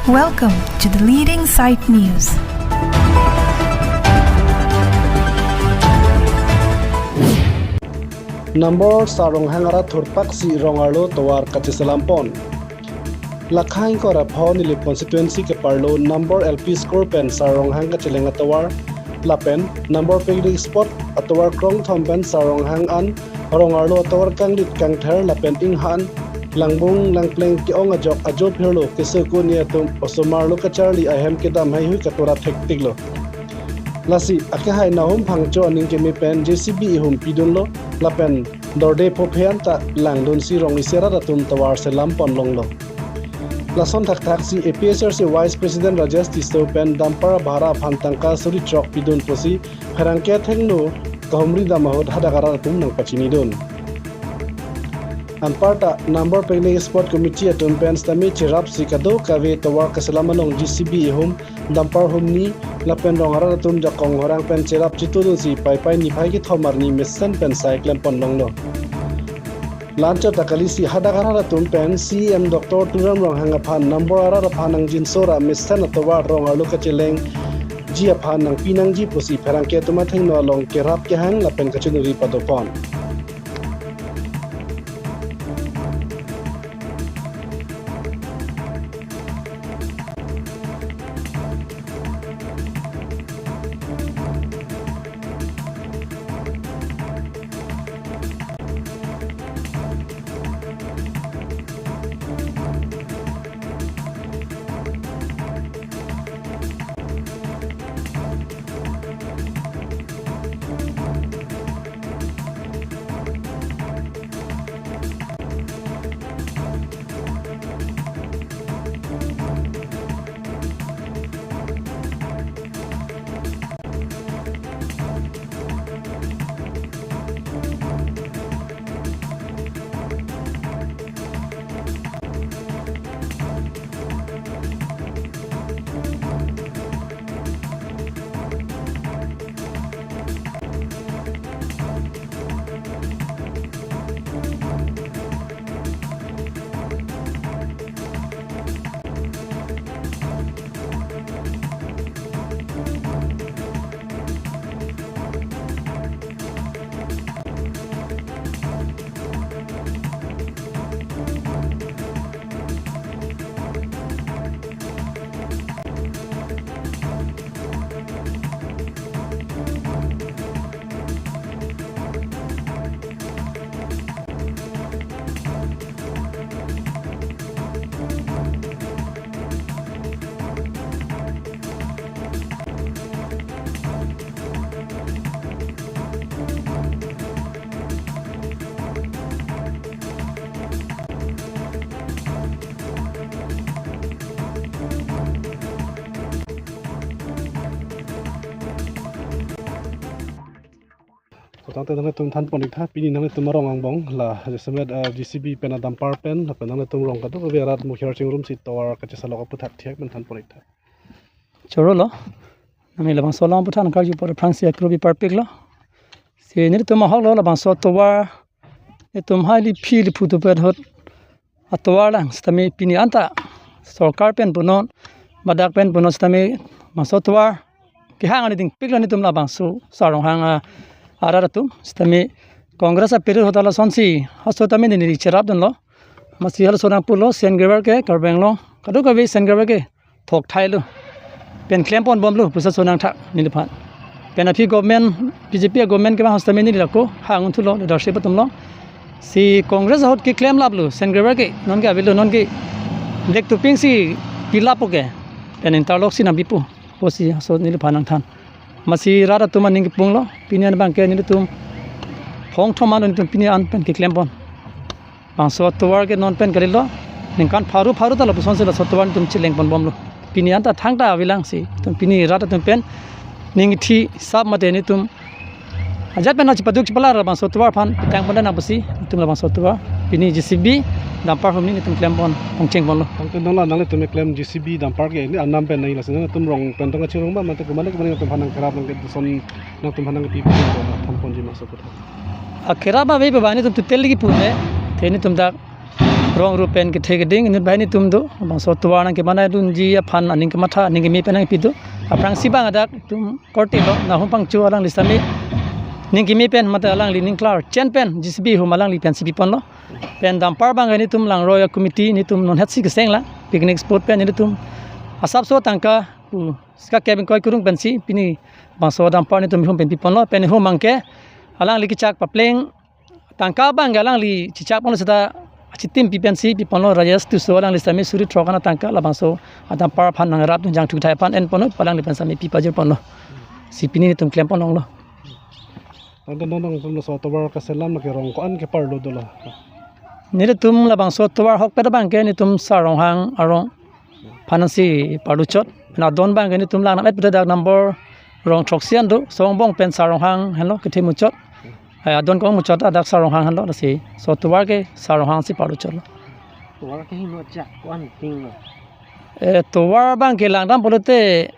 Welcome to the Leading Sight News. Number sarong hangara thurpak si rongarlo tawar kachisalampon. Lakhain ko rapho nili constituency ke parlo number LP score pen sarong hang kachilenga tawar lapen number pegli spot atawar krong thomben sarong hang an rongarlo tawar kanglit kangther lapen inghan langbung langpleng ki ong ajo phirlo kesuku ni atum osomarlo ka charli ahem kedam hai hui katora thektiklo lasi ake hai nahum phangcho aning ke mi pen JCB hum pidunlo lapen dorde phophean ta langdun si rong isera ratum tawar se lampon longlo lason thak si APSR se vice president Rajesh Tisto pen dampara bhara phantangka suri chok pidun posi pharangke thengno kahumri damahot hadagara ratum nang pachini dun Anparta number pegni sport committee atum pen stami chirap sikado kave tawar kasalamanong GCB hum dampar humni lapen rongara atum jakong horang pen chirap chitudun si pai ni phai ki thomar ni mission pen cyclem pon longno Lancha takalisi hadagara atum pen CM Dr. Turam rong hanga phan number ara phanang jinsora mission atawar rongalu kacheleng ji aphan nang pinang ji posi pharangke tuma thengno long kerap ke hang lapen kachunuri padopon Tang tang tum than ponik tha pini nang tum rong ang bong la jesamet GCB pen adam par pen la pen nang tum rong ka to verat mukhar chingrum si tawar ka chesalo ka puthat thiak ben than ponik tha chorolo nami labang solang puthan ka ju por francia krobi parpik lo se ni tum hol lo labang so tawar e tum hali phil phutu pet hot atawar lang stami pini anta sarkar pen punon badak pen punon stami maso tawar ki hang ani ding pikla ni tum labang su sarong hang araratum stami congress a peru hotala sonsi hastotami ni cherap don lo masi hal sonang pulo sengraber ke karbeng lo kadu ka vi sengraber ke thok thai lo pen claim pon bom lo pusa sonang tha ni phan pen afi government BJP government ke hastami ni lako hangun thulo leadership tum lo si congress hot ke claim lab lo sengraber ke non ke avilo non ke lek tu ping si pilapo ke pen interlock si na bipu posi so ni phanang than masi rara tuma ning punglo pinian bang ke ni tum phong thoma non tum pinian pen ke klempon bang so towar ke non pen kalilo ning kan faru ta lo son se la so towar tum chileng pon bomlo pinian ta thangta awilang si tum pini rara tum pen ning thi sab mate ni tum ajat pen ach paduk chpala ra bang so towar phan tang pon na basi tum la bang so towar pini GCB dampar hom ni tum klempon ongcheng bon lo tang nang la nang tum klem GCB dampar ke ni annam pen nai la sen tum rong pen tang chirong ba mate kumane kumane tum phanang kharap nang ke son nang tum phanang pi thom pon ji ma so ko akhira ba be bani tum tel gi pune theni tum dak รองรูปเป็นกเทกดิ่งนิดใบนี่ตุมดูบางสตัวนั่งเก็บมาได้ดุนจีพันอันนี้ก็มาท่าอันนี้ก็มีเป็นนั่งปิดดูพรังสิบางอาดักตุมกอติโลนะหุปังจัวลังลิสามีนี่ก็มีเป็นมาแต่ลังลินิงคลาร์เชนเป็นจิสบีหุมาลังลิเป็นสิบปอนโลเป็นดัมปาร์บางนี่ตุมลังรอยคอมมิตี้นี่ตุมนนเฮดซิกเซงละปิกนิกสปอร์ตเป็นนี่ตุมอาซับโซตังกาสกัดแกเป็นก้อยกรุงเป็นสิปีนี้บางสดัมปาร์นี่ตุมหุเป็นปีปอนโลเป็นหุมังเกลังลิกิจักปะเพลงตังกาบางลังลิจิจักปอนโลสตาCitim PPNC Pipono Rajas tu soalang lisami suri trokana tangka labangso adam par phan nang rap jang thuk thai pan en pono palang lipensami pipajer pono sipini tum klem ponong lo Nang tum so tawar ka selam ke rong ko an ke parlo dola nire tum labangso tawar hok peda bang ke ni tum sarong hang arong phanasi paruchot na don bang ke ni tum lang na peda dak number rong troksian do song bong pen sarong hang hello ke themuchot adon ko muchot adak sarong hang lo si so tuwar ke sarong hang si paru cholo tuwar ke hino chak kwan ting lo tuwar bang ke lang dam bolote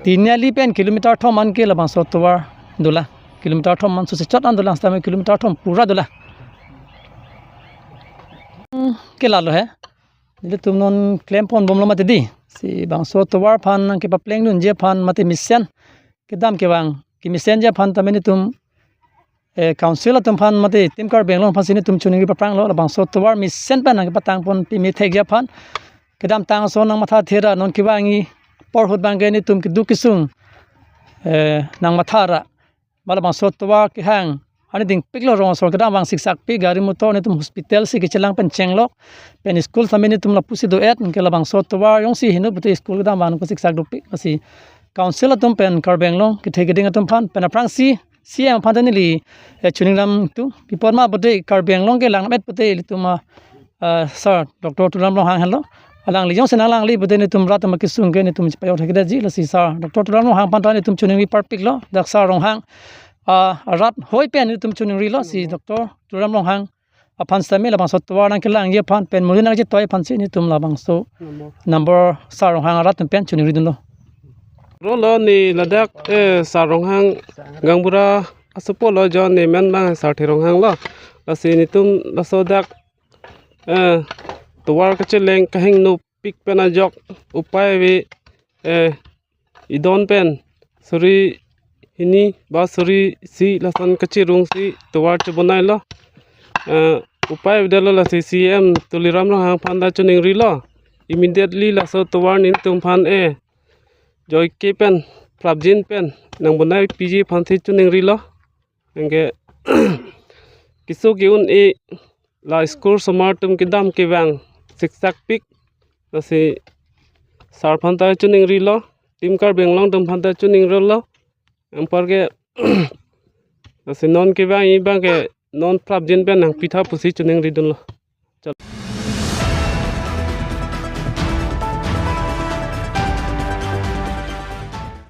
tinali pen kilometer thom man ke labang so tuwar dula kilometer thom man so se chot an dula sta kilometer thom pura dula ke la lo he dile tum non claim pon bom lo mate di si bang so tuwar phan ke pa pleng nun je phan mate mission ke dam ke bang ki mission je phan tameni tum council tum phan mate timkar benglong phasini tum chuning ri paprang lo bang so towar mi sen pan ang patang pon pi mi thegya phan kedam tang so nang matha thera non kiwangi por hot bang ni tum ki du kisung nang matha ra bala bang so towar ki hang ani ding piklo rong so kedam bang siksak pi gari motor ni tum hospital si ki chelang pen chenglok pen school samini tum la pusi do et ke la bang so towar yong si hinu bute school kedam ban ko siksak do pi asi council tum pen kar benglong ki thegeding tum phan pen aprang si siam phantanili chuningram tu pipor ma bote karbeng long ke lang met bote lituma sir dr tulam long hang hello alang li jong senang lang li bote ni tum rat ma kisung ke ni tum payo thakida ji la si sir dr tulam long hang pantani tum chuning ri perfect lo dak sar rong hang rat hoi pen ni tum chuning ri lo si dr tulam long hang aphan sami la bang so twa nang ke lang ye phan pen mulina ji toy phan si ni tum la bang so number sar rong hang rat pen chuning ri dun lo Rolo ni ladak sarong hang gangbura asupo lo jon ni men ma sarthi rong hang lo lasi ni tum lasodak tuwar ka cheleng ka hing nu pik pena jok upai wi idon pen suri hini ba suri si lasan kachi rung si tuwar che bonai lo upai wi dalo lasi cm tuliram lo hang phanda chuning ri lo immediately laso tuwar nin tum phan joy ke pen prabjin pen nang bonai pg phanthi chuning ri lo engge kisu giun e la score samar tum kidam ke wang siksak pik lasi sar phanta chuning ri lo tim kar benglong tum phanta chuning ro lo ampar ke lasi non ke wang i bang ke non prabjin pen nang pitha pusi chuning ri dun lo